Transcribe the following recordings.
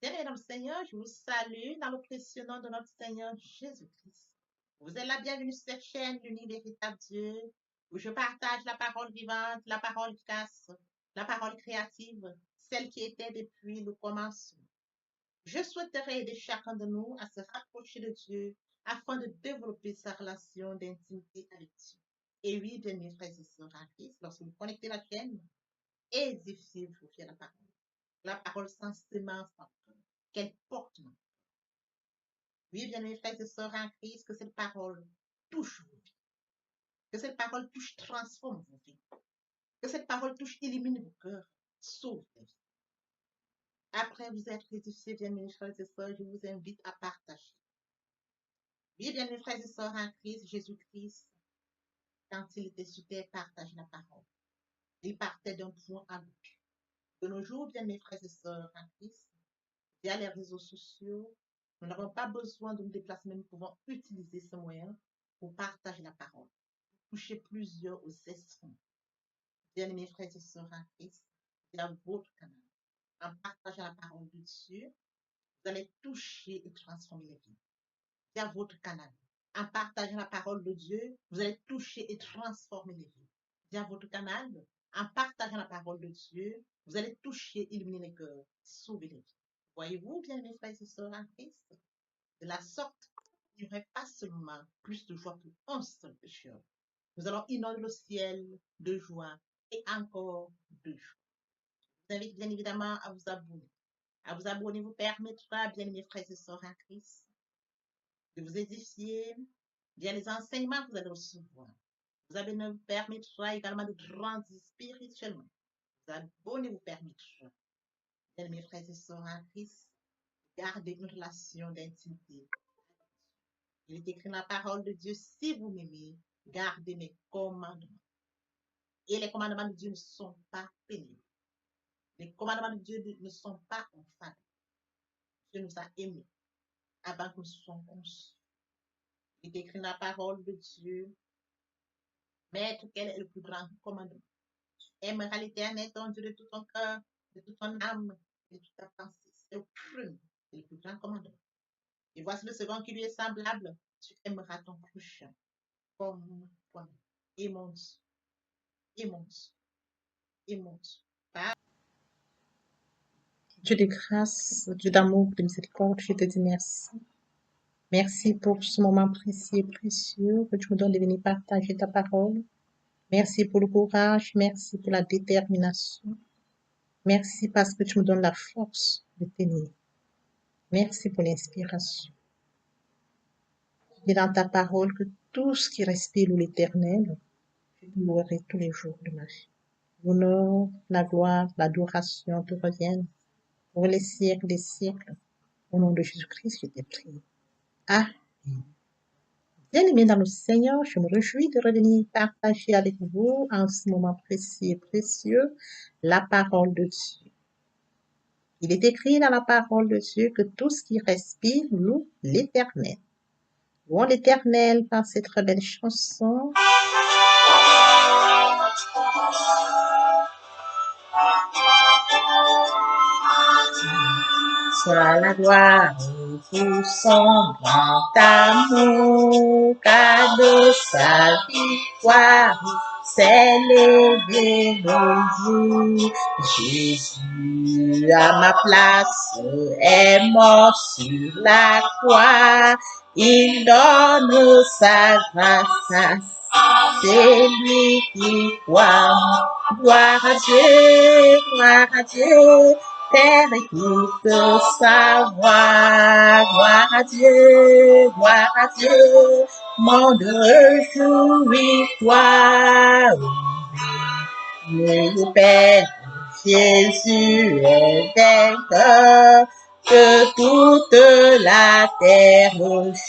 Bien-aimés dans le Seigneur, je vous salue dans le précieux nom de notre Seigneur Jésus-Christ. Vous êtes la bienvenue sur cette chaîne, l'unique véritable Dieu, où je partage la parole vivante, la parole efficace, la parole créative, celle qui était depuis le commencement. Je souhaiterais aider chacun de nous à se rapprocher de Dieu afin de développer sa relation d'intimité avec Dieu. Et oui, bien mes frères et sœurs en Christ, lorsque vous connectez la chaîne, édifiez-vous sur la parole. La parole sans semence en cœur, qu'elle porte. Oui, bien mes frères et sœurs en Christ, que cette parole touche vos vies, que cette parole touche, transforme vos vies, que cette parole touche, illumine vos cœurs, sauve les vies. Après vous être édifiés, bien mes frères et sœurs, je vous invite à partager. Oui, bien mes frères et sœurs en Christ, Jésus-Christ, quand il était sur terre, partage la parole. Il partait d'un point à l'autre. De nos jours, bien mes frères et sœurs en Christ, via les réseaux sociaux, nous n'avons pas besoin de nous déplacer, mais nous pouvons utiliser ce moyen pour partager la parole, toucher plusieurs aux esprits. Bien-aimés frères et sœurs en Christ, via votre canal, en partageant la parole de Dieu, vous allez toucher et transformer les vies. Via votre canal, en partageant la parole de Dieu, vous allez toucher et transformer les vies. Via votre canal, en partageant la parole de Dieu, vous allez toucher, illuminer les cœurs, sauver les vies. Voyez-vous, bien mes frères et sœurs en Christ, de la sorte, il n'y aurait pas seulement plus de joie pour un seul pécheur. Nous allons inonder le ciel de joie et encore de joie. Je vous invite bien évidemment à vous abonner. À vous abonner vous permettra, bien mes frères et sœurs en Christ, de vous édifier via les enseignements que vous allez recevoir. Vous abonner vous permettra également de grandir spirituellement. Vous abonner vous permettra, bien mes frères et sœurs en Christ, garder une relation d'intimité. Il est écrit dans la parole de Dieu, si vous m'aimez, gardez mes commandements. Et les commandements de Dieu ne sont pas pénibles. Les commandements de Dieu ne sont pas infâmes. Dieu nous a aimés avant que nous soyons conçus. Il est écrit dans la parole de Dieu, Maître, quel est le plus grand commandement? Tu aimeras l'Éternel, ton Dieu, de tout ton cœur, de toute ton âme, de toute ta pensée. C'est le premier, c'est le plus grand commandement. Et voici le second qui lui est semblable. Tu aimeras ton prochain comme toi-même. Et mon Dieu, et mon Dieu, et mon Dieu. Dieu de grâce, Dieu d'amour, de miséricorde, je te dis merci. Merci pour ce moment précieux et précieux que tu me donnes de venir partager ta parole. Merci pour le courage, merci pour la détermination. Merci parce que tu me donnes la force de tenir. Merci pour l'inspiration. Tu dis dans ta parole que tout ce qui respire l'Éternel, je te louerai tous les jours de ma vie. L'honneur, la gloire, l'adoration te reviennent pour les siècles des siècles. Au nom de Jésus-Christ, je t'ai prié. Amen. Bien-aimés dans le Seigneur, je me réjouis de revenir partager avec vous en ce moment précis et précieux la parole de Dieu. Il est écrit dans la parole de Dieu que tout ce qui respire loue l'Éternel. Louons l'Éternel par cette très belle chanson. Soit la gloire pour son grand amour, car de sa victoire s'est levé le jour. Jésus à ma place est mort sur la croix. Il donne sa grâce à celui qui croit. Gloire à Dieu, gloire à Dieu. Terre écoute sa voix, gloire à Dieu, monde réjouis-toi, le Père, Jésus est vainqueur, que toute la terre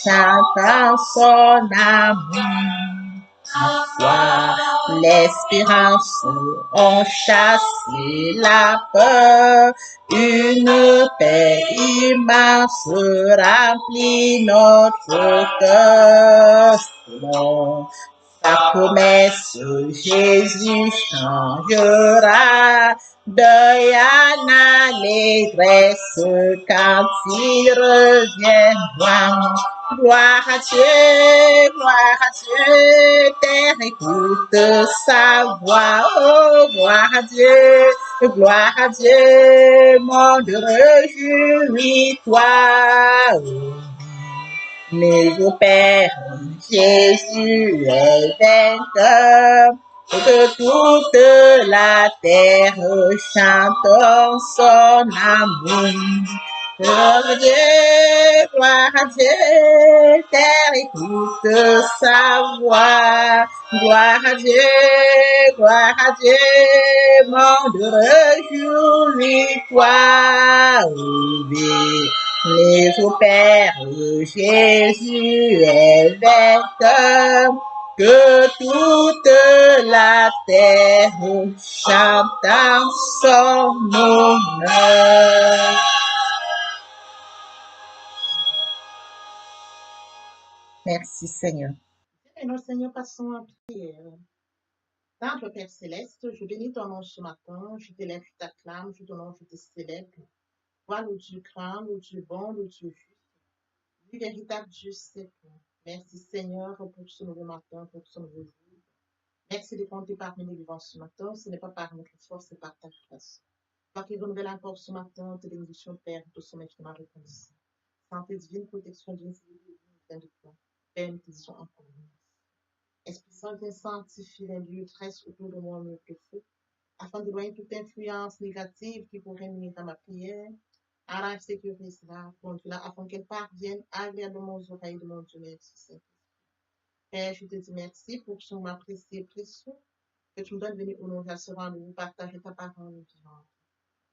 chante en son amour. L'espérance, on chasse la peur, une paix immense remplit notre cœur. Ta promesse, Jésus changera deuil en allégresse quand il reviendra. Gloire à Dieu, terre écoute sa voix, oh, gloire à Dieu, monde réjouis-toi. Mais au Père, Jésus est vainqueur, et que toute la terre chante son amour. Gloire à Dieu, terre écoute sa voix. Gloire à Dieu, monde réjouis-toi. Oui. Mais au Père, Jésus est vainqueur, que toute la terre chante en son honneur. Merci Seigneur. Et nous, Seigneur, passons en prière. Notre Père Céleste, je bénis ton nom ce matin, je t'élève, je t'acclame, je ton nom, je te célèbre. Toi, le Dieu craint, le Dieu bon, le Dieu juste. Du véritable Dieu, c'est toi. Merci Seigneur pour ce nouveau matin, pour ce nouveau jour. Merci de compter parmi nous vivants ce matin. Ce n'est pas par notre force, c'est par ta grâce. Toi qui renouvelles encore ce matin, tes bénédictions, Père, tout son infiniment reconnaissant. Santé divine, protection divine, vient de toi. Père, nous te disons encore merci. Esprit Saint, viens sanctifier les lieux, tresse autour de moi, mur de feu, afin d'éloigner toute influence négative qui pourrait nuire à ma prière. Arrange, sécurise cela, conduis-la afin qu'elle parvienne agréablement aux oreilles de mon Dieu. Merci, Saint. Père, je te dis merci pour ce moment précieux et précieux que tu me donnes de venir honorer à ce rendez-vous, partager ta parole vivante,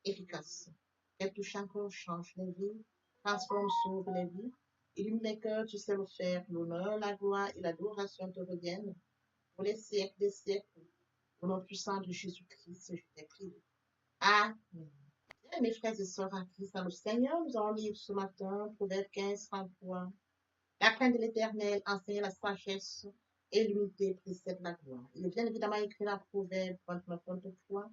efficace. Qu'elle touche encore, change les vies, transforme, sauve les vies, illumine les cœurs, tu sais le faire. L'honneur, la gloire et l'adoration te reviennent pour les siècles des siècles. Au nom puissant de Jésus-Christ, je t'ai prié. Amen. Bien, mes frères et sœurs en Christ, dans le Seigneur, nous allons lire ce matin, Proverbe 15, 33. La crainte de l'Éternel enseigne la sagesse et l'humilité précède la gloire. Il est bien évidemment écrit dans Proverbe 29, 23.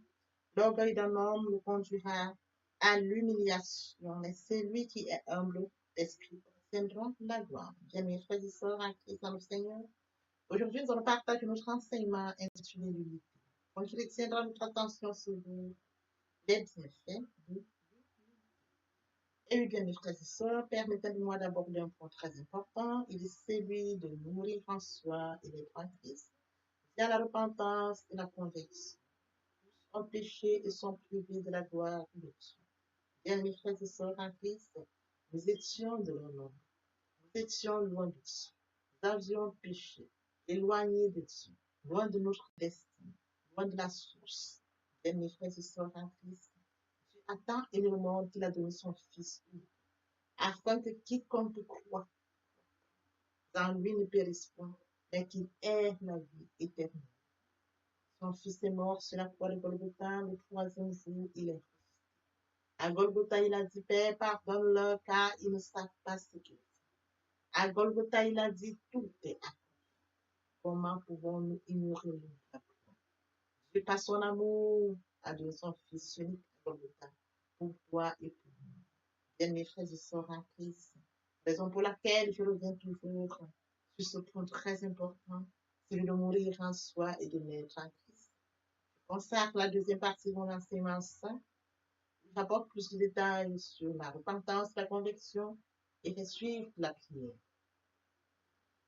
L'orgueil d'un homme le conduira à l'humiliation, mais celui qui est humble d'esprit obtiendra la gloire. Bien, mes frères et sœurs en Christ dans le Seigneur, aujourd'hui nous allons partager notre enseignement intitulé l'humilité. Donc, il tiendra notre attention sur les bienfaits de. Et bien, mes frères et sœurs, permettez-moi d'aborder un point très important. Il est celui de nourrir en soi et d'être en Christ, via la repentance et la conversion. Tous ont péché et sont privés de la gloire de Dieu. Bien, mes frères et sœurs en Christ, nous étions de l'honneur. Nous étions loin de Dieu. Nous avions péché, éloignés de Dieu, loin de notre destin, loin de la source. Bien, mes frères et sœurs en Christ, Dieu a tant aimé le monde qu'il a donné son Fils unique, afin que quiconque croit en lui ne périsse point, mais qu'il ait la vie éternelle. Son Fils est mort sur la croix de Golgotha, le troisième jour, il est ressuscité. À Golgotha, il a dit, Père, pardonne-leur, car ils ne savent pas ce qu'ils font. À Golgotha, il a dit, tout est accompli. Comment pouvons-nous ignorer le pardon? Dieu, par son amour, a donné son Fils unique à Golgotha, pour toi et pour nous. Bien, mes frères et sœurs en Christ, raison pour laquelle je reviens toujours sur ce point très important, celui de mourir en soi et de naître en Christ. Je consacre la deuxième partie de mon enseignement saint. J'apporte plus de détails sur la repentance, la conviction et fait suivre la prière.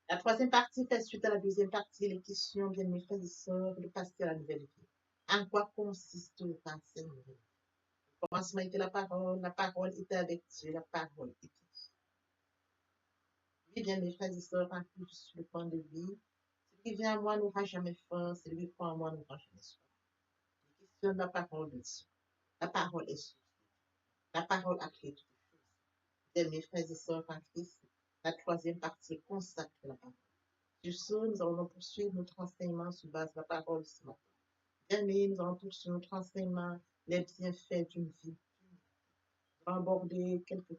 La troisième partie fait suite à la deuxième partie, les questions, bien mes frères et sœurs, de passer à la nouvelle vie. En quoi consiste le passer nouvelle vie? Au commencement était la parole était avec Dieu, la parole était Dieu. Oui, bien mes frères et sœurs, en plus sur le point de vie, celui qui vient à moi n'aura jamais faim, celui qui croit en moi n'aura jamais soif. Les questions de la parole de Dieu. La parole est source. La parole a créé toutes choses. Bien mes frères et sœurs en Christ, la troisième partie consacre la parole. Sur ce, nous allons poursuivre notre enseignement sur base de la parole ce matin. Bien-aimés, nous allons poursuivre notre enseignement, les bienfaits d'une vie. Nous allons aborder quelques points.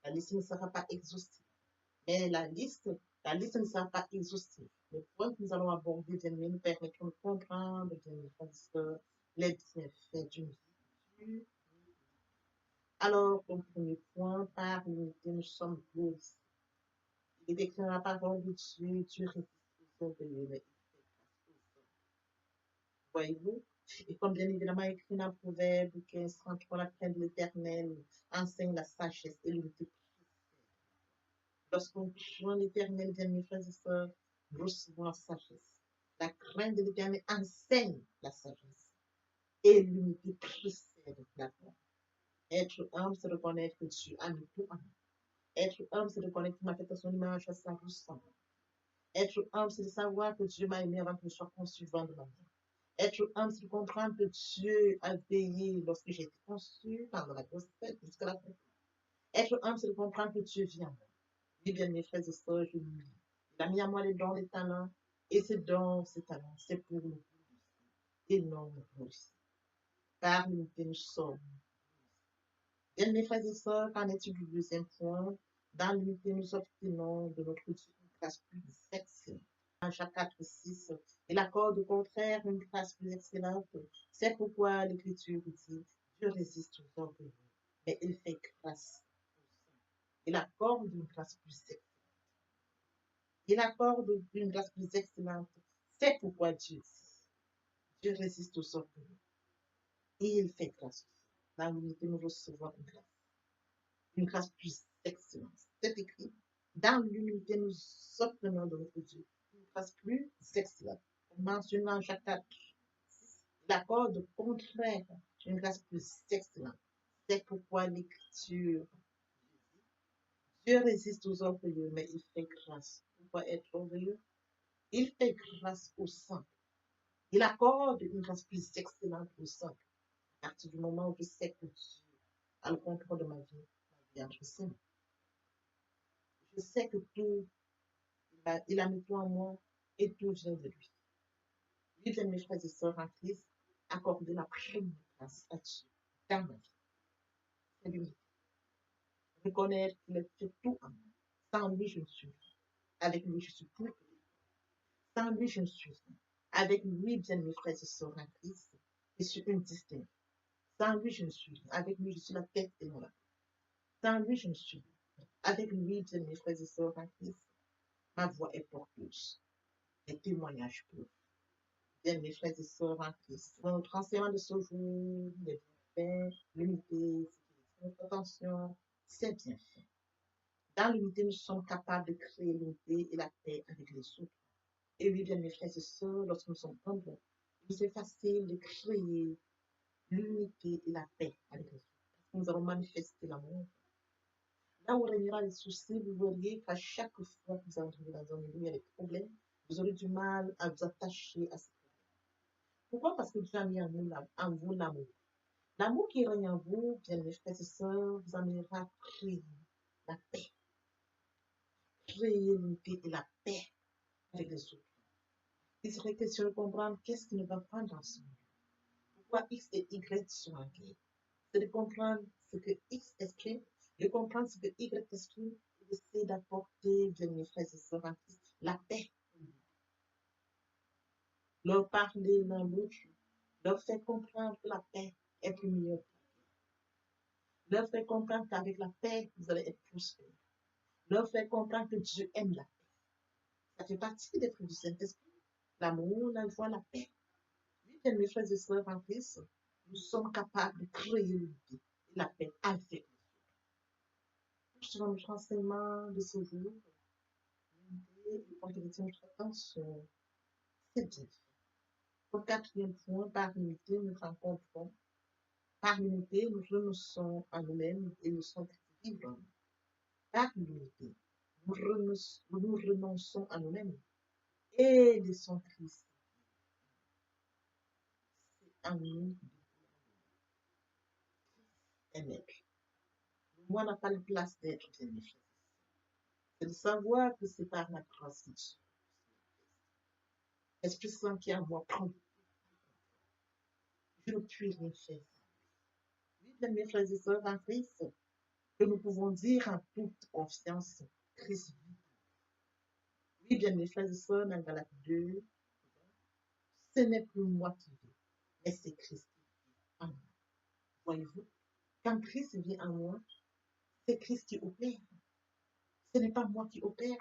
La liste ne sera pas exhaustive, mais la liste ne sera pas exhaustive, les points que nous allons aborder, bien aimés, nous permettront de comprendre, bien aimés, frères et sœurs, les bienfaits d'une vie. Alors, au premier point, par l'unité, nous sommes tous. Il est écrit dans la parole de Dieu, Dieu résiste aux orgueilleux, mais il fait grâce aux humbles. Voyez-vous? Et comme bien évidemment écrit dans Proverbe 15:33, la crainte de l'Éternel enseigne la sagesse et l'unité. Lorsqu'on craint l'Éternel, bien mes frères et sœurs, nous recevons la sagesse. La crainte de l'Éternel enseigne la sagesse et l'unité précède la foi. Être humble, c'est reconnaître que Dieu a mis tout en nous. Être humble, c'est reconnaître qu'il m'a fait à son image, à sa ressemblance. Être humble, c'est de savoir que Dieu m'a aimé avant que je sois conçu vent de ma mère. Être humble, c'est de comprendre que Dieu a veillé lorsque j'ai été conçu pendant la grossesse jusqu'à la fin. Être humble, c'est de comprendre que Dieu vit en moi. Oui, bien mes frères et sœurs, je m'humilie. Il a mis à moi les dons, les talents, et ces dons, ces talents, c'est pour nous et non pour aussi. Car nous sommes. Bien mes frères et sœurs, qu'en est-il du deuxième point? Dans l'unité, nous obtenons de notre Dieu une grâce plus excellente. En Jacques 4:6, il accorde au contraire une grâce plus excellente. C'est pourquoi l'Écriture dit, Dieu résiste aux orgueilleux, mais il fait grâce aux saints. Il accorde une grâce plus excellente. Il accorde une grâce plus excellente. C'est pourquoi Dieu résiste aux orgueilleux et il fait grâce. Dans l'unité, nous recevons une grâce plus excellente. C'est écrit. Dans l'unité, nous obtenons de notre Dieu une grâce plus excellente. Mentionnant Jacques 4, il accorde au contraire une grâce plus excellente. C'est pourquoi l'Écriture, Dieu résiste aux orgueilleux, mais il fait grâce. Pourquoi être orgueilleux? Il fait grâce aux saints. Il accorde une grâce plus excellente aux saints. À partir du moment où je sais que Dieu a le contrôle de ma vie entre ses mains. Je sais que tout, il a mis tout en moi et tout vient de lui. Lui, bien mes frères et sœurs en Christ, accorder la première grâce à Dieu dans ma vie. C'est l'unité. Reconnaître qu'il a fait tout en moi. Sans lui, je ne suis rien. Avec lui, je suis plus que lui. Sans lui, je ne suis rien. Avec lui, bien mes frères et sœurs en Christ, je suis une distincte. Sans lui, je ne suis rien. Avec lui, je suis la tête et non la queue. Sans lui, je ne suis rien. Avec lui, bien mes frères et sœurs en Christ, ma voix est porteuse. Les témoignages peuvent. Bien mes frères et sœurs en Christ. Dans notre enseignement de ce jour, les bienfaits, l'unité, notre attention, c'est bien fait. Dans l'unité, nous sommes capables de créer l'unité et la paix avec les autres. Et oui, bien mes frères et sœurs, lorsque nous sommes humbles, c'est facile de créer l'unité et la paix avec les autres. Nous allons manifester l'amour. Là où régnera les soucis, vous verriez qu'à chaque fois que vous entrez dans un milieu où il y a des problèmes, vous aurez du mal à vous attacher à ces problèmes. Pourquoi? Parce que Dieu a mis en vous l'amour. L'amour qui règne en vous, bien mes frères et sœurs, vous amènera à créer la paix. Créer l'unité et la paix avec les autres. Il serait question de comprendre qu'est-ce qui ne va pas dans ce monde. Pourquoi X et Y sont en guerre. C'est de comprendre ce que X exprime, de comprendre ce que Y exprime, et d'essayer d'apporter, bien mes frères et sœurs en Christ, la paix. Leur parler dans l'autre, leur faire comprendre que la paix est plus meilleure. Leur faire comprendre qu'avec la paix, vous allez être prospère. Leur faire comprendre que Dieu aime la paix. Ça fait partie des fruits du Saint-Esprit. L'amour, la joie, la paix. Oui, bien mes frères et sœurs en Christ, nous sommes capables de créer l'unité et la paix avec les autres. Dans notre enseignement de ce jour, l'unité et porter notre attention, c'est bien fait. Au quatrième point, par l'unité, nous rencontrons. Par l'unité, nous renonçons à nous-mêmes et nous sommes vivants. Par l'unité, nous renonçons à nous-mêmes et laissons Christ. C'est en nous est maître. Moi, n'a pas la place d'être bien mes frères. C'est de savoir que c'est par la grâce de Dieu. L'Esprit Saint qui est en moi prend. Je ne puis rien faire. Oui, bien mes frères et sœurs en Christ, que nous pouvons dire en toute confiance, Christ vit. Oui, bien mes frères et sœurs, dans Galates 2, ce n'est plus moi qui vis, mais c'est Christ qui vit en moi. Voyez-vous, quand Christ vit en moi, c'est Christ qui opère. Ce n'est pas moi qui opère.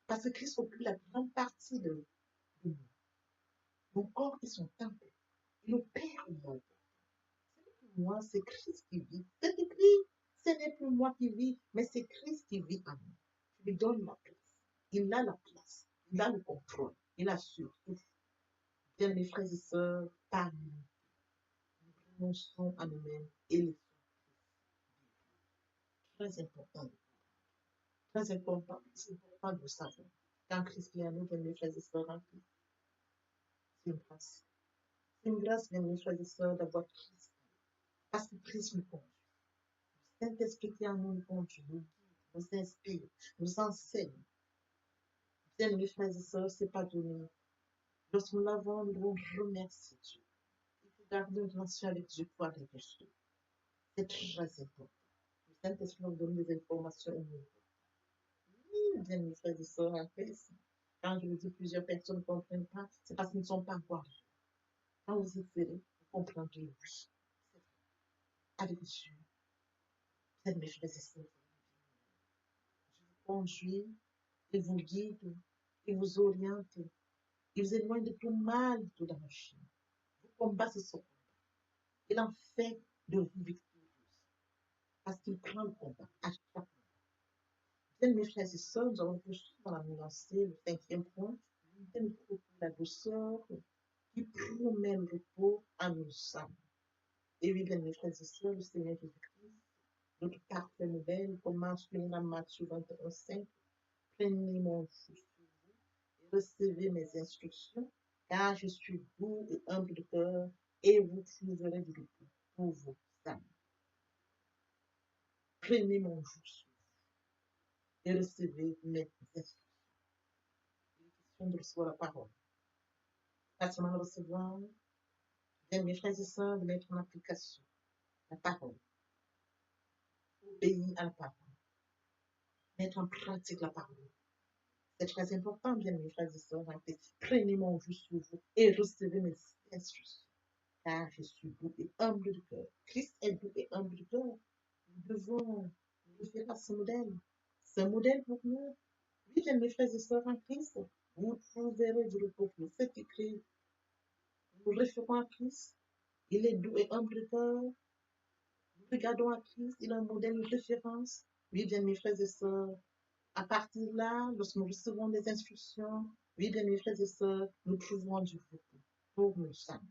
Parce que Christ occupe la grande partie de moi. Mon corps est son temple. Il opère en moi. Ce n'est plus moi, c'est Christ qui vit. C'est écrit. Ce n'est plus moi qui vis, mais c'est Christ qui vit en moi. Je lui donne la place. Il a la place. Il a le contrôle. Il assure tout. Bien, mes frères et sœurs, par nous, nous renonçons à nous-mêmes et laissons très important. Très important. C'est important de le savoir. Quand Christ vient à nous, bien, mes frères et sœurs, en Christ, c'est une grâce. C'est une grâce, bien, mes frères et sœurs, d'avoir Christ. Parce que Christ nous conduit. Le Saint-Esprit qui en nous nous conduit, nous guide, nous inspire, nous enseigne. Bien, mes frères et sœurs, c'est pas donné. Lorsque nous l'avons, nous devons remercier Dieu. Il faut garder une relation avec Dieu pour aller vers Dieu. C'est très important. Le Saint-Esprit nous donne des informations et nous. Oui, bien, mes frères et sœurs, en Christ. Quand je le dis, plusieurs personnes ne comprennent pas, c'est parce qu'ils ne sont pas encore. Quand vous essayez, vous comprendrez, oui. C'est vrai. Avec Dieu, vous êtes mes frères et sœurs. Je vous conduis, il vous guide, il vous oriente, il vous éloigne de tout mal, de tout danger. Vos combats, ce sont combats. Il en fait de vous victorieuses. Parce qu'il prend le combat à chaque fois. Bien, mes frères et sœurs, nous allons poursuivre dans la lancée, le cinquième point. Nous trouver la douceur qui promet le repos à nos âmes. Et oui, bien, mes frères et sœurs, le Seigneur Jésus-Christ, notre parfait nouvelle, commence dans Matthieu 21:5. Prenez mon joug sur vous et recevez mes instructions, car je suis doux et humble de cœur, et vous trouverez du repos pour vos âmes. Prenez mon joug sur vous et recevez mes instructions. Il est question de recevoir la parole. Pas seulement de recevoir, bien, mes frères et sœurs, de mettre en application la parole, obéir à la parole, mettre en pratique la parole. C'est très important, bien, mes frères et sœurs, prenez mon joug sur vous et recevez mes instructions. Car je suis doux et humble de cœur. Christ est doux et humble de cœur. Nous devons nous référer à ce modèle. C'est un modèle pour nous. Oui, bien, mes frères et sœurs en Christ, vous trouverez du repos pour vous. C'est écrit. Nous référons à Christ. Il est doux et humble de cœur. Nous regardons à Christ. Il a un modèle, une référence. Oui, bien, mes frères et sœurs, à partir de là, lorsque nous recevons des instructions, oui, bien, mes frères et sœurs, nous trouvons du repos pour nous sommes.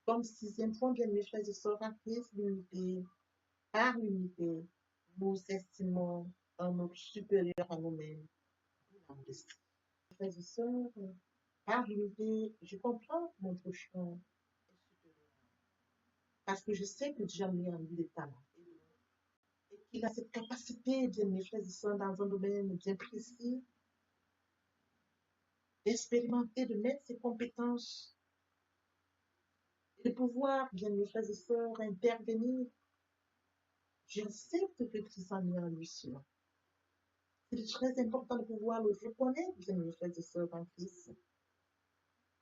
Comme sixième point, bien, mes frères et sœurs en Christ, l'unité. Par l'unité, nous estimons un autre supérieur à nous-mêmes. Frères et sœurs, par l'unité, je comprends que mon prochain est supérieur. Parce que je sais que Dieu a mis en lui des talents. Et qu'il a cette capacité, bien, mes frères et sœurs, dans un domaine bien précis, d'expérimenter, de mettre ses compétences et de pouvoir, bien, mes frères et sœurs, intervenir. J'accepte que Christ a mis en lui cela. C'est très important de pouvoir le reconnaître, bien, mes frères et sœurs en Christ.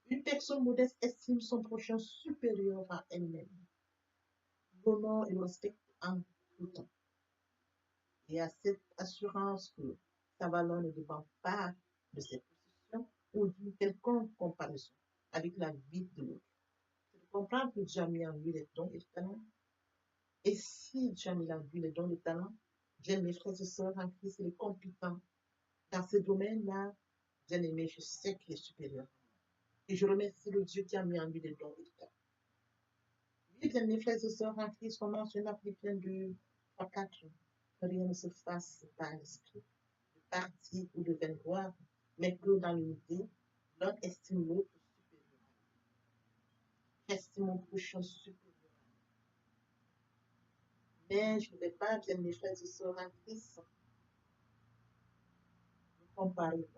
Une personne modeste estime son prochain supérieur à elle-même, l'honneur et le respect en tout temps. Et à cette assurance que sa valeur ne dépend pas de ses positions ou d'une quelconque comparaison avec la vie de l'autre. C'est de comprendre que Dieu a mis en lui les dons et les talents. Et si Dieu a mis en lui les dons et les talents, bien, mes frères et sœurs en Christ, il est compétent dans ce domaine-là. Bien aimé, je sais qu'il est supérieur. Et je remercie le Dieu qui a mis en lui les dons et les talents. Oui, bien, mes frères et sœurs en Christ, on mentionne dans Philippiens 2, 3, 4, que rien ne se fasse par l'esprit, de parti ou de vaine gloire, mais que dans l'unité, l'un estime l'autre supérieur. J'estime mon prochain supérieur. Mais je ne vais pas, bien, mes frères et sœurs en Christ, me comparer.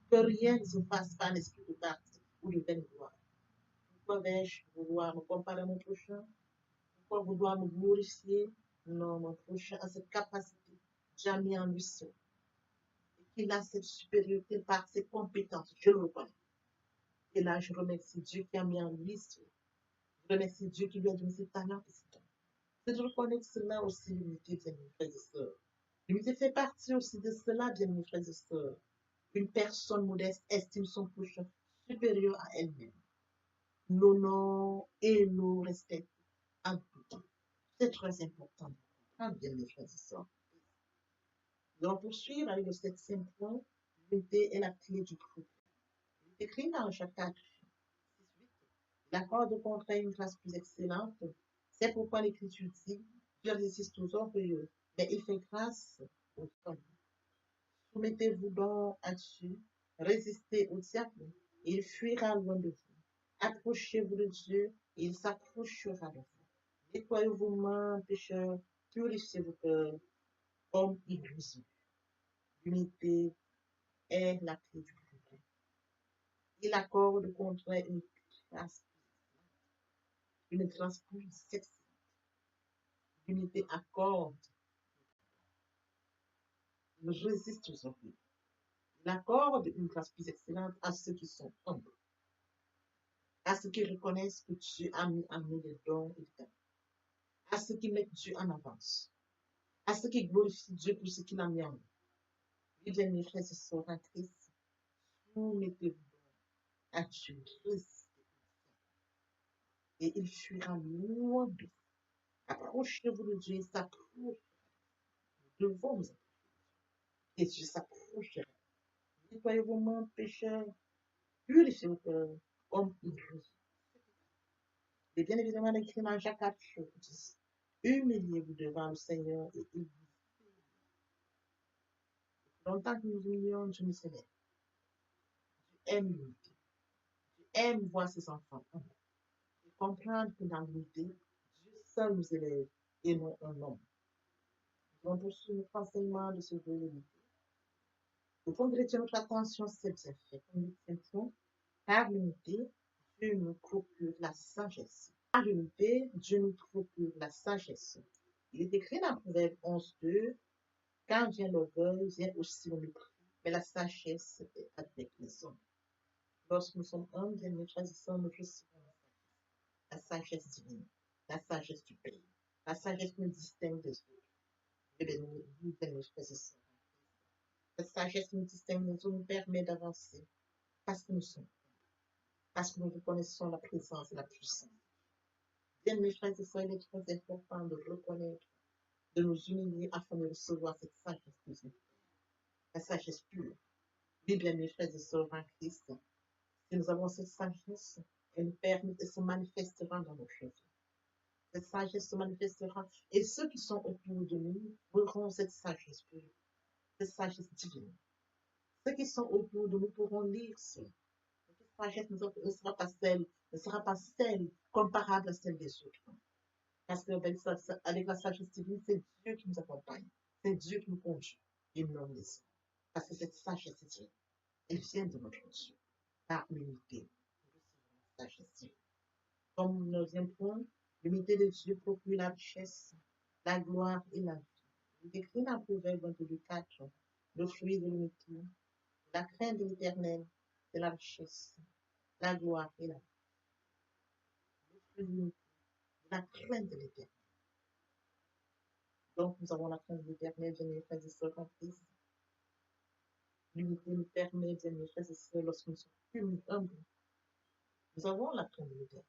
Que rien ne se fasse par l'esprit de parti ou de vaine gloire. Pourquoi vais-je vouloir me comparer à mon prochain? Pourquoi vouloir me glorifier? Non, mon prochain a cette capacité. J'ai mis en lui seul. qu'il a cette supériorité par ses compétences. Je le reconnais. Et là, je remercie Dieu qui a mis en lui. Je remercie Dieu qui lui a donné ses talents et ses dons. C'est de reconnaître cela aussi, l'unité, bien mes frères et sœurs. L'unité fait partie aussi de cela, bien mes frères et sœurs. Une personne modeste estime son prochain supérieur à elle-même. L'honneur et le respect en tout temps. C'est très important de comprendre, bien mes frères et sœurs. Nous allons poursuivre avec le septième point. L'unité est la clé du progrès. Il est écrit dans Jacques 4, 6, 8. L'accord de contrat une grâce plus excellente. C'est pourquoi l'Écriture dit, Dieu résiste aux orgueilleux, mais il fait grâce aux hommes. Soumettez-vous donc à Dieu, résistez au diable, et il fuira loin de vous. Approchez-vous de Dieu, et il s'approchera de vous. Nettoyez-vous mains, pécheurs, purifiez vos cœurs, hommes irrésistibles. L'unité est la clé du progrès. Il accorde contre une grâce plus excellente. L'unité accorde, il résiste aux orgueilleux. Il accorde une grâce plus excellente à ceux qui sont humbles, à ceux qui reconnaissent que Dieu a mis en eux des dons et des talents, à ceux qui mettent Dieu en avance, à ceux qui glorifient Dieu pour ce qu'il a mis en eux. Oui, bien, mes frères et sœurs en Christ, soumettez-vous à Dieu, résistez, et il fuira loin de vous. Approchez-vous de Dieu, il s'approche. Nous devons nous approcher. Et Dieu s'approchera. Nettoyez vos mains, pécheurs, purifiez vos cœurs, hommes irrésistibles. Et bien évidemment, écrit dans Jacques 4, 10. Humiliez-vous devant le Seigneur et il vous. Longtemps que nous humilions, Dieu nous célèbre. Dieu aime l'unité. Dieu aime voir ses enfants humbles. Et comprendre que dans l'unité, Dieu seul nous élève et non un homme. Nous allons poursuivre notre enseignement de ce jour de l'unité. Le point de retient notre attention, c'est bien fait. Comme huitième point, par l'unité, Dieu nous procure la sagesse. Par l'unité, Dieu nous procure la sagesse. Il est écrit dans Proverbe 11.2, quand vient l'orgueil, vient aussi le mépris, mais la sagesse est avec les hommes. Lorsque nous sommes humbles, bien mes frères et sœurs, nous recevons la sagesse divine, la sagesse du pays, la sagesse nous distingue des autres. Eh bien, nous, bien mes frères et sœurs, la sagesse nous distingue des autres, nous permet d'avancer parce que nous sommes, parce que nous reconnaissons la présence et la puissance. Bien mes frères et sœurs, il est très important de reconnaître, de nous humilier afin de recevoir cette sagesse divine, la sagesse pure. Oui, bien mes frères et sœurs en Christ, si nous avons cette sagesse, elle nous permet de se manifestera dans nos choses. Cette sagesse se manifestera et ceux qui sont autour de nous verront cette sagesse pure, cette sagesse divine. Ceux qui sont autour de nous pourront lire cela. Cette sagesse ne sera pas celle comparable à celle des autres. Parce qu'avec avec la sagesse divine, c'est Dieu qui nous accompagne. C'est Dieu qui nous conduit et nous laisse. Parce que cette sagesse divine, elle vient de notre Dieu, par l'unité. Nous recevons la sagesse divine. Comme neuvième point, l'unité de Dieu procure la richesse, la gloire et la vie. Il est écrit dans Proverbe 22.4, le fruit de l'unité, la crainte de l'éternel, c'est la richesse, la gloire et la vie. Le fruit de l'unité, la crainte de l'éternel. Donc, nous avons la crainte de l'éternel, bien mes frères et sœurs en Christ. L'unité nous permet, bien mes frères et sœurs, lorsque nous sommes humbles, nous avons la crainte de l'éternel.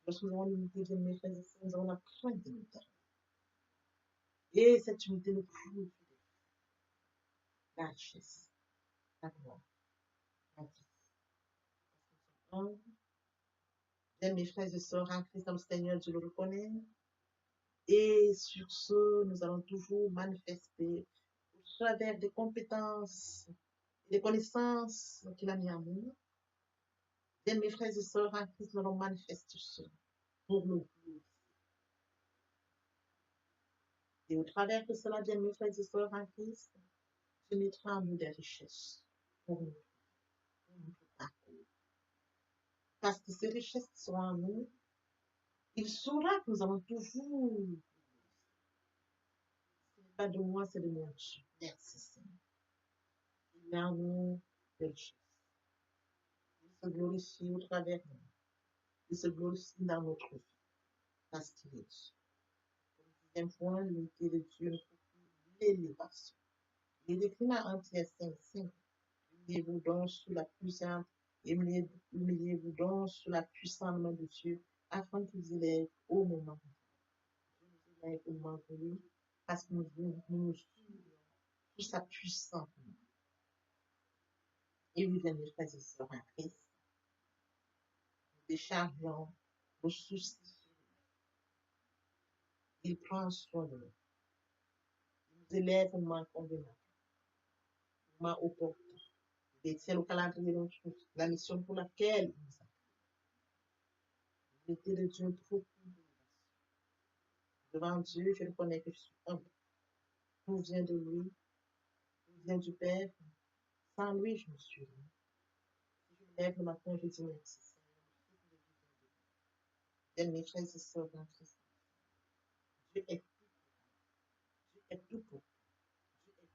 Lorsque nous avons l'unité, bien mes frères et sœurs, nous avons la crainte de l'éternel. Et cette unité nous prouve la richesse, la gloire, la vie. Bien mes frères et sœurs en Christ, dans le Seigneur, Dieu le reconnaît. Et sur ce, nous allons toujours manifester au travers des compétences et des connaissances qu'il a mis en nous. Bien, mes frères et sœurs en Christ, nous allons manifester cela pour nous. Et au travers de cela, bien, mes frères et sœurs en Christ, Dieu mettra en nous des richesses pour nous, pour notre parcours. Parce que ces richesses qui sont en nous, il saura que nous allons toujours Pas de moi, c'est de mon Dieu. Merci Seigneur. Il y a en nous belle chose. Il se glorifie au travers de nous. Il se glorifie dans notre vie. Parce qu'il est Dieu. Pour le deuxième point, l'unité de Dieu nous procure l'élévation. Il est écrit dans 1 Pierre 5:5. Humiliez-vous donc sous la puissante, humiliez-vous donc sous la puissante main de Dieu, afin qu'il vous élève au moment. Dieu nous élève au moment voulu, parce que nous nous humilions sous sa puissante main. Et vous, bien, mes frères et sœurs en Christ, nous déchargeons nos soucis. Il prend soin de nous. Il nous élève au moment convenable, au moment opportun. Il détient le calendrier de notre vie, la mission pour laquelle il nous a. L'unité de Dieu procure l'élévation. Devant Dieu, je reconnais que je suis humble. Tout vient de lui, tout vient du Père. Sans lui, je me suis rien. Si je me lève le matin, je dis merci. Bien, mes frères et sœurs dans Christ, Dieu est tout. Dieu est tout pour nous. Dieu est tout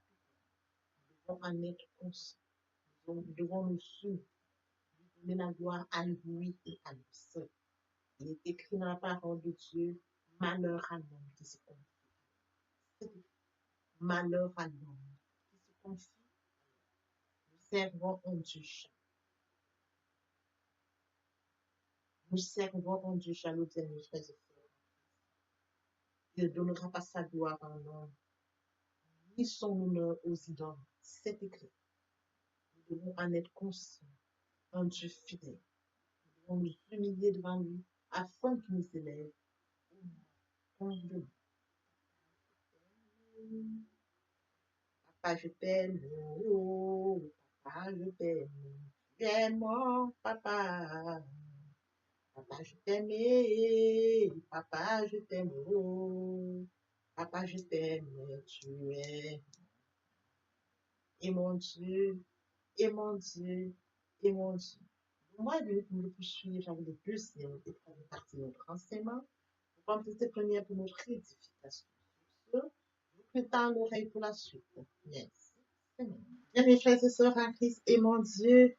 pour nous. Nous devons en être conscients. Nous devons nous soumettre, lui donner la gloire à lui et à lui seul. Il est écrit dans la parole de Dieu, malheur à l'homme qui se confie. Malheur à l'homme qui se confie. Nous servons un Dieu jaloux. Nous servons un Dieu jaloux, bien mes frères et sœurs. Il ne donnera pas sa gloire à un homme, ni son honneur aux idoles. C'est écrit. Nous devons en être conscients. Un Dieu fidèle. Nous devons nous humilier devant lui afin qu'il nous élève au nom de nous. Papa, je t'aime. Oh, papa, je t'aime. Tu es mon papa. Papa, je t'aime. Papa, je t'aime. Oh, papa, je t'aime. Tu es. Et mon Dieu, et mon Dieu, et mon Dieu. Moi, je vais nous poursuivre avec le deuxième et troisième partie de notre enseignement. Pour compléter première pour notre édification. Sur ce, je vous prétends l'oreille pour la suite. Merci. Bien, mes frères et sœurs en Christ, et mon Dieu,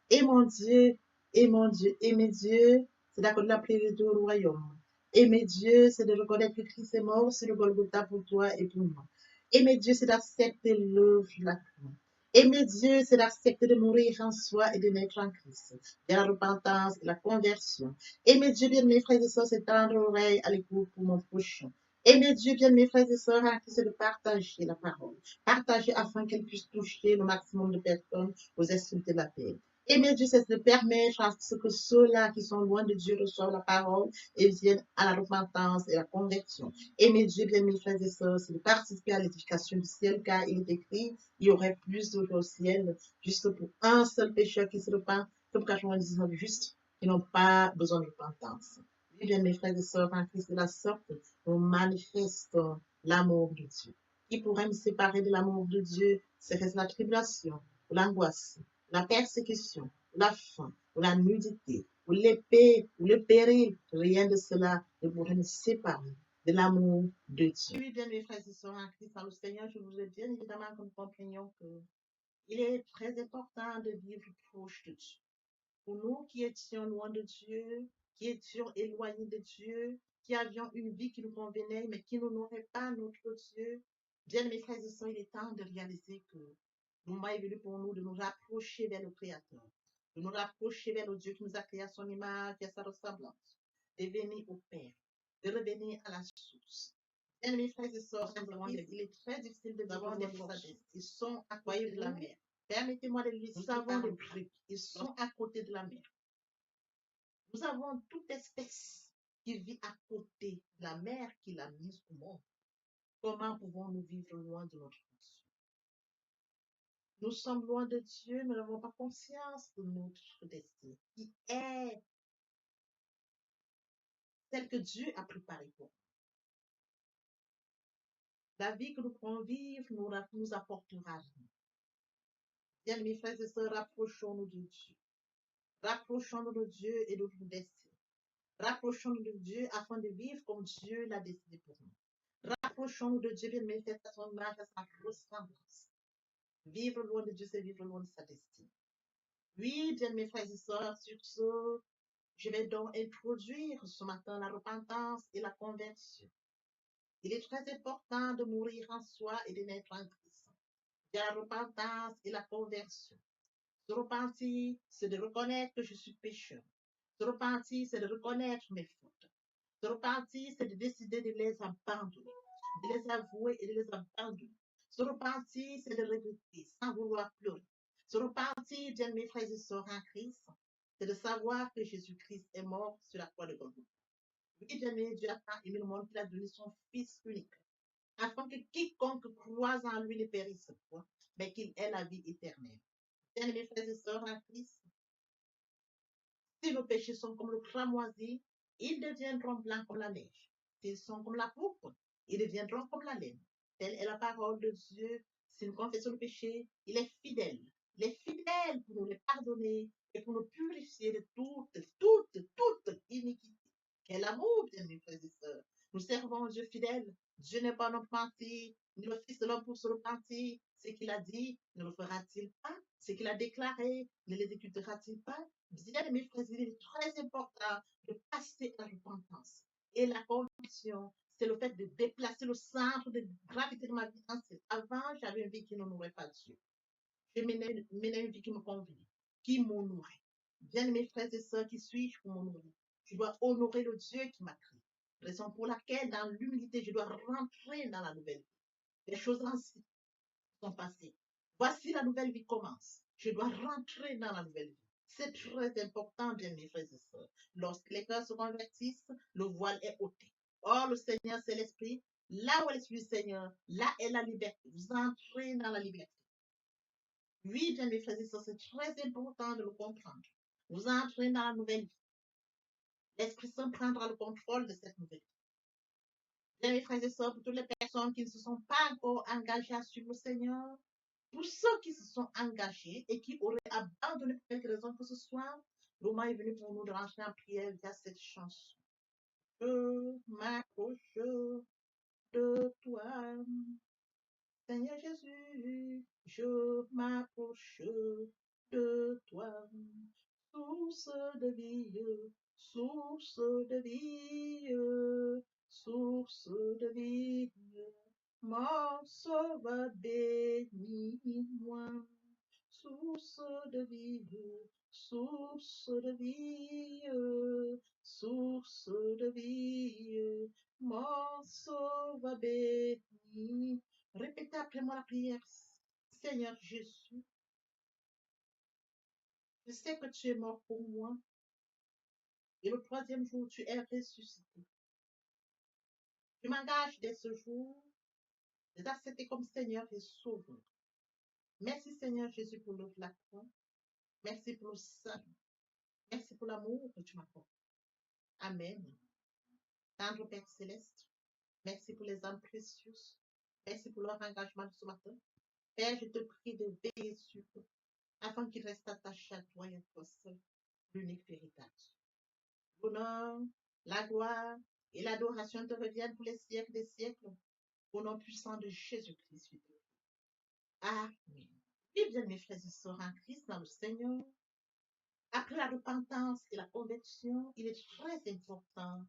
et mon Dieu, et mon Dieu, et mes dieux, c'est d'accord de l'appeler au royaume. Aimer Dieu, c'est de reconnaître que Christ est mort sur le Golgotha pour toi et pour moi. Aimer Dieu, c'est d'accepter l'œuvre de la croix. Aimer Dieu, c'est d'accepter de mourir en soi et de naître en Christ, de la repentance et la conversion. Aimer Dieu, bien mes frères et sœurs, c'est tendre l'oreille à l'écoute pour mon prochain. Aimer Dieu, bien mes frères et sœurs, en Christ, c'est de partager la parole. Partager afin qu'elle puisse toucher le maximum de personnes aux esprits de la paix. Aimer Dieu, c'est de permettre à ce que ceux-là qui sont loin de Dieu reçoivent la parole et viennent à la repentance et à la conversion. Aimer Dieu, bien mes frères et sœurs, c'est de participer à l'édification du ciel, car il est écrit, il y aurait plus d'eau au ciel, juste pour un seul pécheur qui se repent, que pour 99 justes qui n'ont pas besoin de repentance. Oui, bien mes frères et sœurs, en Christ de la sorte, nous manifestons l'amour de Dieu. Qui pourrait me séparer de l'amour de Dieu? Serait-ce la tribulation, ou l'angoisse, la persécution, ou la faim, ou la nudité, ou l'épée, ou le péril? Rien de cela ne pourrait me séparer de l'amour de Dieu. Oui, bien mes frères et sœurs en Christ, dans le Seigneur, je voudrais bien évidemment que nous comprenions qu'il est très important de vivre proche de Dieu. Pour nous qui étions loin de Dieu, qui étions éloignés de Dieu, qui avions une vie qui nous convenait, mais qui n'honorait pas notre Dieu, bien mes frères et sœurs, il est temps de réaliser que le moment est venu pour nous de nous rapprocher vers le Créateur, de nous rapprocher vers le Dieu qui nous a créé à son image et à sa ressemblance, de venir au Père, de revenir à la source. Bien mes frères et sœurs, il est très difficile de vivre des forces. Ils sont à côté de la mer. Permettez-moi de lui. Nous avons des trucs. Ils sont à côté de la mer. Nous avons toute espèce qui vit à côté de la mer qu'il a mise au monde. Comment pouvons-nous vivre loin de notre nation? Nous sommes loin de Dieu, nous n'avons pas conscience de notre destin, qui est celle que Dieu a préparée pour nous. La vie que nous pourrons vivre nous apportera rien. Bien, mes frères et sœurs, rapprochons-nous de Dieu. Rapprochons-nous de Dieu et de notre destin. Rapprochons-nous de Dieu afin de vivre comme Dieu l'a décidé pour nous. Approchons-nous de Dieu, bien-aimé, fait à son image, à sa ressemblance. Vivre loin de Dieu, c'est vivre loin de sa destinée. Oui, bien mes frères et sœurs, sur ce, je vais donc introduire ce matin la repentance et la conversion. Il est très important de mourir en soi et de naître en Christ. Il y a la repentance et la conversion. Se repentir, c'est de reconnaître que je suis pécheur. Se repentir, c'est de reconnaître mes fautes. Se repentir, c'est de décider de les abandonner, de les avouer et de les abandonner. Se repentir, c'est de regretter sans vouloir pleurer. Se repentir, bien mes frères et sœurs en Christ, c'est de savoir que Jésus-Christ est mort sur la croix de Golgotha. Oui, bien aimé, Dieu a tant aimé le monde qu'il a donné son Fils unique, afin que quiconque croise en lui ne périsse point, mais qu'il ait la vie éternelle. Bien aimés frères et sœurs en Christ, si nos péchés sont comme le cramoisi, ils deviendront blancs comme la neige. S'ils sont comme la pourpre, ils deviendront comme la laine. Telle est la parole de Dieu. Si nous confessons le péché, il est fidèle. Il est fidèle pour nous les pardonner et pour nous purifier de toute iniquité. Quel amour, bien mes frères et sœurs. Nous servons un Dieu fidèle. Dieu n'est pas un homme menti, ni le Fils de l'homme pour se repentir. Ce qu'il a dit, ne le fera-t-il pas? Ce qu'il a déclaré, ne l'exécutera-t-il pas? Bien, mes frères, il est très important de passer à la repentance. Et la conviction, c'est le fait de déplacer le centre de gravité de ma vie entière. Avant, j'avais une vie qui n'honorait pas Dieu. Je menais une vie qui me convenait, qui m'honorait. Bien, mes frères et sœurs, qui suis-je pour m'honorer? Je dois honorer le Dieu qui m'a créé. Raison pour laquelle, dans l'humilité, je dois rentrer dans la nouvelle vie. Les choses anciennes sont passées. Voici la nouvelle vie commence. Je dois rentrer dans la nouvelle vie. C'est très important, bien mes frères et sœurs. Lorsque les cœurs se convertissent, le voile est ôté. Or, le Seigneur, c'est l'Esprit. Là où est l'Esprit du Seigneur, là est la liberté. Vous entrez dans la liberté. Oui, bien mes frères et sœurs, c'est très important de le comprendre. Vous entrez dans la nouvelle vie. L'Esprit Saint prendra le contrôle de cette nouvelle vie. Bien mes frères et sœurs, pour toutes les personnes qui ne se sont pas encore engagées à suivre le Seigneur, pour ceux qui se sont engagés et qui auraient abandonné pour quelque raison que ce soit, le moment est venu pour nous de rentrer en prière via cette chanson. Je m'approche de toi, Seigneur Jésus, je m'approche de toi, source de vie, source de vie, source de vie. Mon sauveur bénis-moi, source de vie, source de vie, source de vie, mon sauveur bénis. Répétez après moi la prière. Seigneur Jésus, je sais que tu es mort pour moi et le troisième jour tu es ressuscité. Je m'engage dès ce jour de t'accepter comme Seigneur et Sauveur. Merci Seigneur Jésus pour l'œuvre de la croix. Merci pour le salut. Merci pour l'amour que tu m'apportes. Amen. Tendre Père Céleste, merci pour les âmes précieuses. Merci pour leur engagement de ce matin. Père, je te prie de veiller sur eux afin qu'ils restent attachés à toi et à toi seul, l'unique véritable. L'honneur, la gloire et l'adoration te reviennent pour les siècles des siècles. Au nom puissant de Jésus-Christ. Amen. Et bien, mes frères et sœurs en Christ, dans le Seigneur, après la repentance et la conversion, il est très important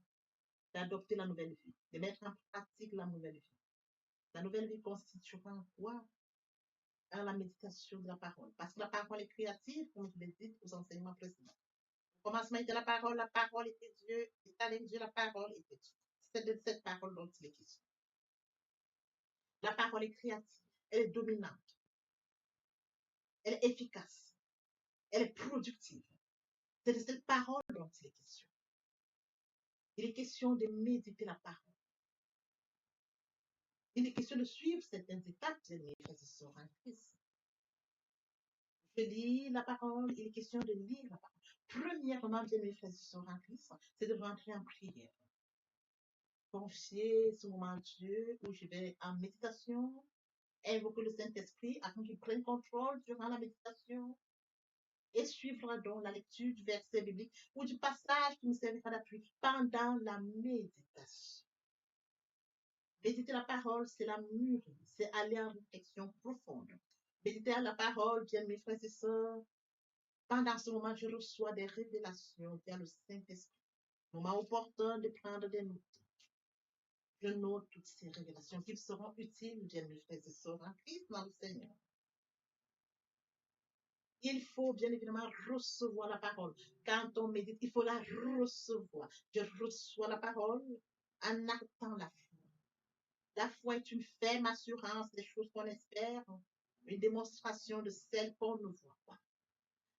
d'adopter la nouvelle vie, de mettre en pratique la nouvelle vie. La nouvelle vie constituera en quoi? En la méditation de la parole. Parce que la parole est créative, comme je l'ai dit aux enseignements précédents. Au commencement était la parole était Dieu, et avec Dieu, la parole était Dieu. C'est de cette parole dont il est question. La parole est créative, elle est dominante, elle est efficace, elle est productive. C'est de cette parole dont il est question. Il est question de méditer la parole. Il est question de suivre certaines étapes de mes frères et sœurs en Christ. Je lis la parole, il est question de lire la parole. Premièrement, bien mes frères et sœurs en Christ, c'est de rentrer en prière. Confier ce moment à Dieu où je vais en méditation, invoquer le Saint-Esprit afin qu'il prenne contrôle durant la méditation et suivre donc la lecture du verset biblique ou du passage qui nous servira d'appui pendant la méditation. Méditer la parole, c'est la mûrir, c'est aller en réflexion profonde. Méditer la parole, bien mes frères et sœurs, pendant ce moment, je reçois des révélations via le Saint-Esprit. Moment opportun de prendre des notes. Je note toutes ces révélations qui seront utiles, bien mes frères et sœurs, en Christ dans le Seigneur. Il faut bien évidemment recevoir la parole. Quand on médite, il faut la recevoir. Je reçois la parole en actant la foi. La foi est une ferme assurance des choses qu'on espère, une démonstration de celles qu'on ne voit pas.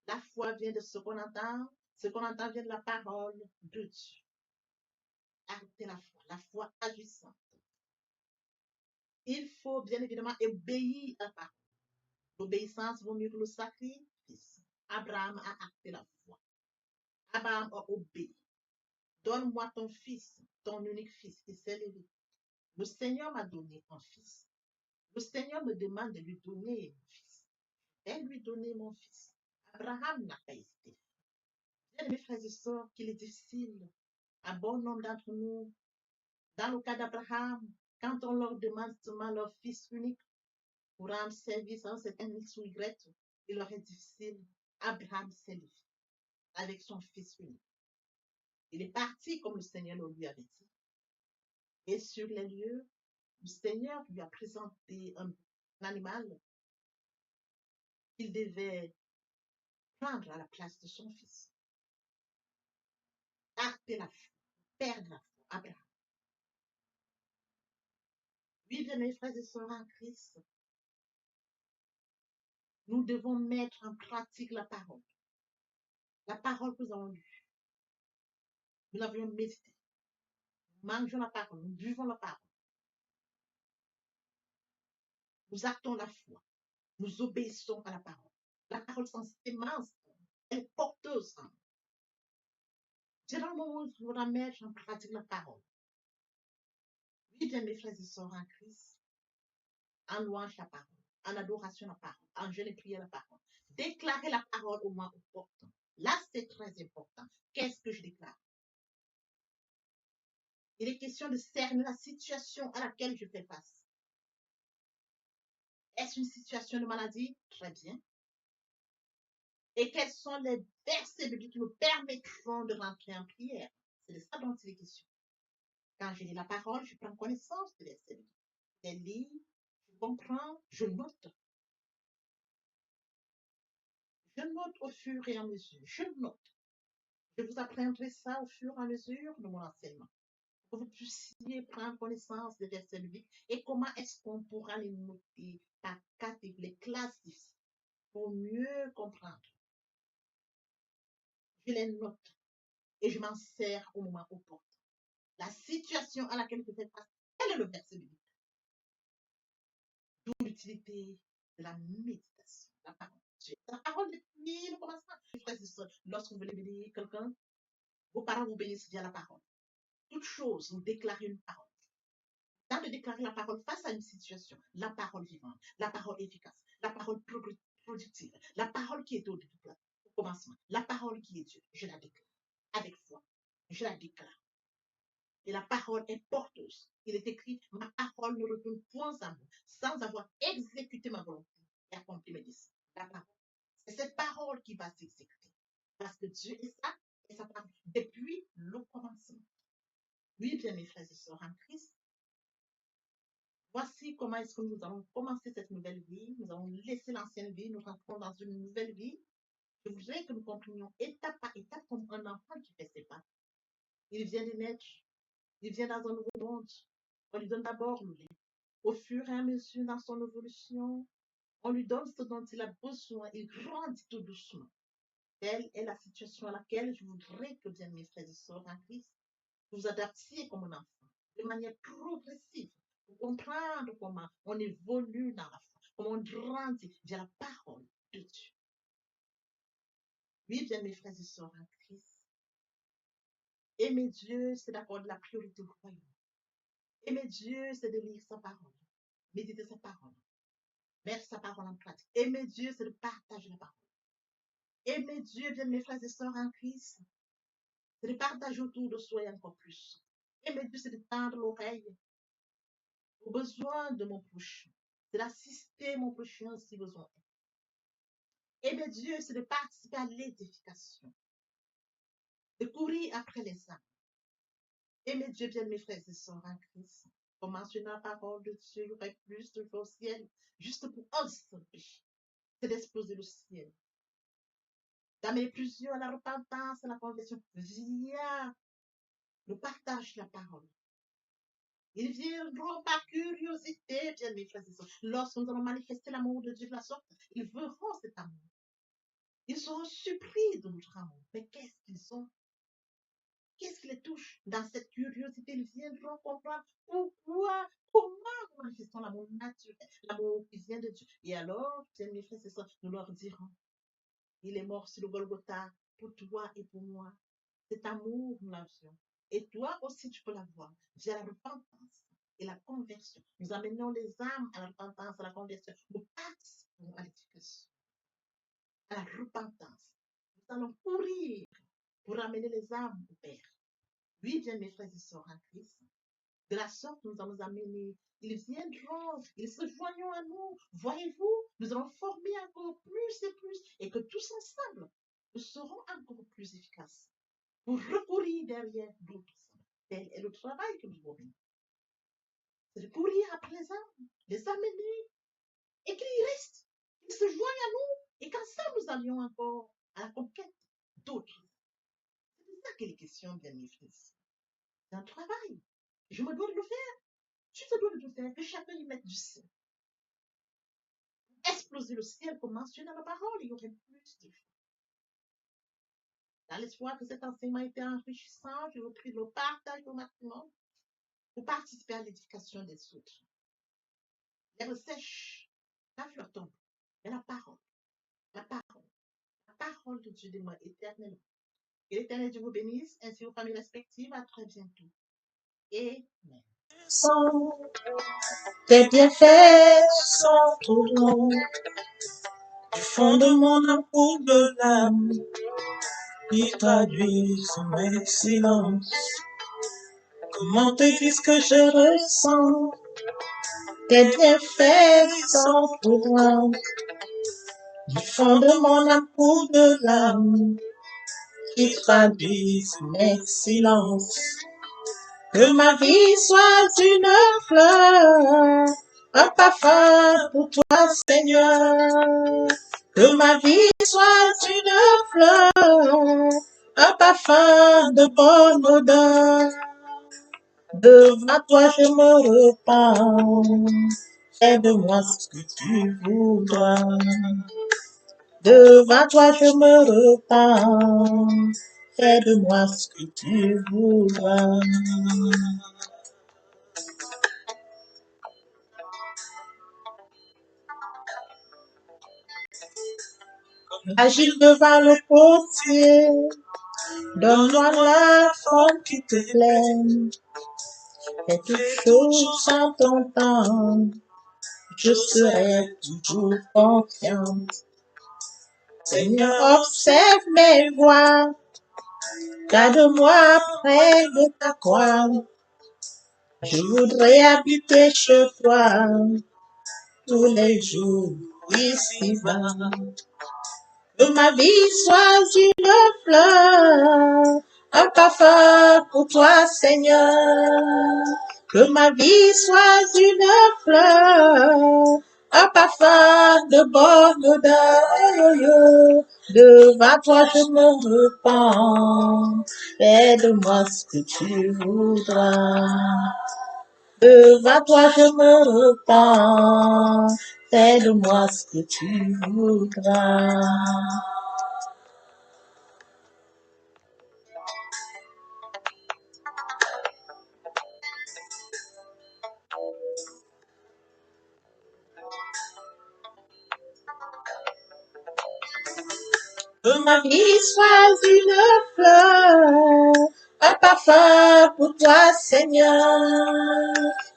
La foi vient de ce qu'on entend vient de la parole de Dieu. Acter la foi agissante. Il faut bien évidemment obéir à la parole. L'obéissance vaut mieux que le sacrifice. Abraham a acté la foi. Abraham a obéi. Donne-moi ton fils, ton unique fils, qui s'est levé. Le Seigneur m'a donné un fils. Le Seigneur me demande de lui donner mon fils. Je vais lui donner mon fils. Abraham n'a pas hésité. Bien, mes frères et sœurs, qu'il est difficile à bon nombre d'entre nous, dans le cas d'Abraham, quand on leur demande seulement leur fils unique pour rendre service à un certain X ou Y, il leur est difficile. Abraham s'est levé avec son fils unique. Il est parti comme le Seigneur le lui avait dit. Et sur les lieux, le Seigneur lui a présenté un animal qu'il devait prendre à la place de son fils. Acter la foi, perdre la foi, Abraham. Oui, bien mes frères et sœurs en Christ, nous devons mettre en pratique la parole. La parole que nous avons lue. Nous l'avions méditée. Nous mangeons la parole, nous buvons la parole. Nous actons la foi. Nous obéissons à la parole. La parole sans sémence, elle est porteuse. C'est dans le moment où nous devons mettre en pratique la parole. Oui, bien mes frères et sœurs en Christ, en louange la parole, en adoration la parole, en jeûne et prière la parole. Déclarer la parole au moment opportun. Là, c'est très important. Qu'est-ce que je déclare? Il est question de cerner la situation à laquelle je fais face. Est-ce une situation de maladie? Très bien. Et quels sont les versets bibliques qui me permettront de rentrer en prière? C'est de ça dont il est question. Quand je lis la parole, je prends connaissance des versets bibliques. Je les lis, je comprends, je note. Je note au fur et à mesure. Je note. Je vous apprendrai ça au fur et à mesure de mon enseignement. Pour que vous puissiez prendre connaissance des versets bibliques et comment est-ce qu'on pourra les noter par catégorie, les classifier pour mieux comprendre. Je les note et je m'en sers au moment opportun. La situation à laquelle je fais face, quel est le verset biblique? D'où l'utilité de la méditation, la parole de Dieu. La parole depuis le commencement. Frères et sœurs, lorsque vous voulez bénir quelqu'un, vos parents vous bénissent via la parole. Toute chose, vous déclarez une parole. Dans de déclarer la parole face à une situation, la parole vivante, la parole efficace, la parole productive, la parole qui est au commencement, la parole qui est Dieu, je la déclare avec foi, je la déclare. Et la parole est porteuse. Il est écrit, ma parole ne retourne point à moi, sans avoir exécuté ma volonté et accompli mes desseins. La parole. C'est cette parole qui va s'exécuter. Parce que Dieu est ça, et sa parole, depuis le commencement. Oui, bien mes frères et sœurs en Christ, voici comment est-ce que nous allons commencer cette nouvelle vie. Nous allons laisser l'ancienne vie, nous rentrons dans une nouvelle vie. Je voudrais que nous comprenions étape par étape comme un enfant qui fait ses pas. Il vient de naître, il vient dans un nouveau monde. On lui donne d'abord le lait. Au fur et à mesure dans son évolution, on lui donne ce dont il a besoin. Il grandit tout doucement. Telle est la situation à laquelle je voudrais que, bien mes frères et sœurs en Christ, vous vous adaptiez comme un enfant, de manière progressive, pour comprendre comment on évolue dans la foi, comment on grandit via la parole de Dieu. Oui, bien mes frères et sœurs en Christ, aimer Dieu, c'est d'accorder la priorité au royaume. Aimer Dieu, c'est de lire sa parole, méditer sa parole, mettre sa parole en pratique. Aimer Dieu, c'est de partager la parole. Aimer Dieu, bien mes frères et sœurs en Christ, c'est de partager autour de soi et encore plus. Aimer Dieu, c'est de tendre l'oreille aux besoins de mon prochain. C'est d'assister mon prochain si besoin est. Aimer Dieu, c'est de participer à l'édification, de courir après les âmes. Aimer Dieu, bien mes frères et sœurs en Christ. Pour mentionner la parole de Dieu, il y aurait plus de choses au ciel, juste pour un seul péché. C'est d'exploser le ciel. D'amener plusieurs à la repentance, à la conversion, via le partage de la parole. Ils viendront par curiosité, bien mes frères et sœurs. Lorsque nous allons manifester l'amour de Dieu de la sorte, ils verront cet amour. Ils seront surpris de notre amour. Mais qu'est-ce qu'ils ont? Qu'est-ce qui les touche? Dans cette curiosité, ils viendront comprendre pourquoi, comment nous manifestons l'amour naturel, l'amour qui vient de Dieu. Et alors, bien mes frères et sœurs, nous leur dirons, il est mort sur le Golgotha pour toi et pour moi. Cet amour, nous l'avions. Et toi aussi, tu peux l'avoir via la repentance et la conversion. Nous amenons les âmes à la repentance, à la conversion. Nous participons à l'éducation, à la repentance. Nous allons courir pour amener les âmes au Père. Oui, bien mes frères et sœurs en Christ, de la sorte, nous allons amener. Ils viendront, ils se joignent à nous. Voyez-vous, nous allons former encore plus, et que tous ensemble, nous serons encore plus efficaces pour recourir derrière d'autres âmes. Tel est le travail que nous avons. C'est de courir après les amener, et qu'ils restent, qu'ils se joignent à nous, et qu'ensemble nous allions encore à la conquête d'autres. C'est de ça qu'il est question, bien mes frères. C'est un travail. Je me dois de le faire. Tu te dois de le faire, que chacun y mette du sien. Exploser le ciel, comme mentionné dans la parole, il y aurait plus de vie. Dans l'espoir que cet enseignement ait été enrichissant, je repris le partage au maximum pour participer à l'édification des autres. L'herbe sèche, la fleur tombe, mais la parole de Dieu demeure éternellement. Que l'Éternel Dieu vous bénisse, ainsi aux familles respectives. À très bientôt. Amen. Tes bienfaits sont trop longs, du fond de mon amour de l'âme, qui traduit son excellence. Comment te dire ce que je ressens? Tes bienfaits sont trop loin, du fond de mon amour de l'âme, qui traduit son excellence. Que ma vie soit une fleur, un parfum pour toi, Seigneur. Que ma vie soit une fleur, un parfum de bonne odeur. Devant toi je me repens, fais de moi ce que tu voudras. Devant toi je me repens, fais de moi ce que tu voudras. Agile devant le potier, donne-moi la forme qui te plaît. Fais toutes choses en ton temps, je serai toujours confiante. Seigneur, observe mes voies, garde-moi près de ta croix. Je voudrais habiter chez toi tous les jours ici-bas. Que ma vie soit une fleur, un parfum pour toi, Seigneur. Que ma vie soit une fleur, un parfum de bonne odeur. Devant toi je me repens, fais de moi ce que tu voudras. Devant toi je me repens, fais de moi ce que tu voudras. Que ma vie soit une fleur, un parfum pour toi, Seigneur.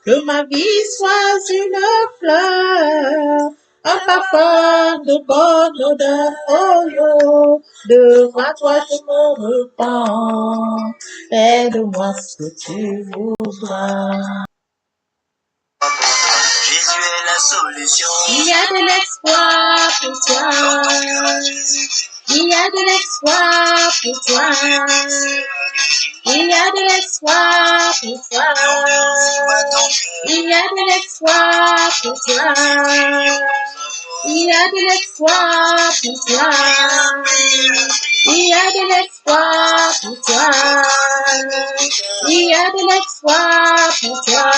Que ma vie soit une fleur, un parfum de bonne odeur. Oh, oh. Devant toi je me repens, fais de moi ce que tu voudras. es la solution. Il y a de l'espoir pour toi. Il y a de l'espoir pour toi. Il y a de l'espoir pour toi. Il y a de l'espoir pour toi. Il y a de l'espoir pour toi. Il y a de l'espoir pour toi. Il y a de l'espoir pour toi.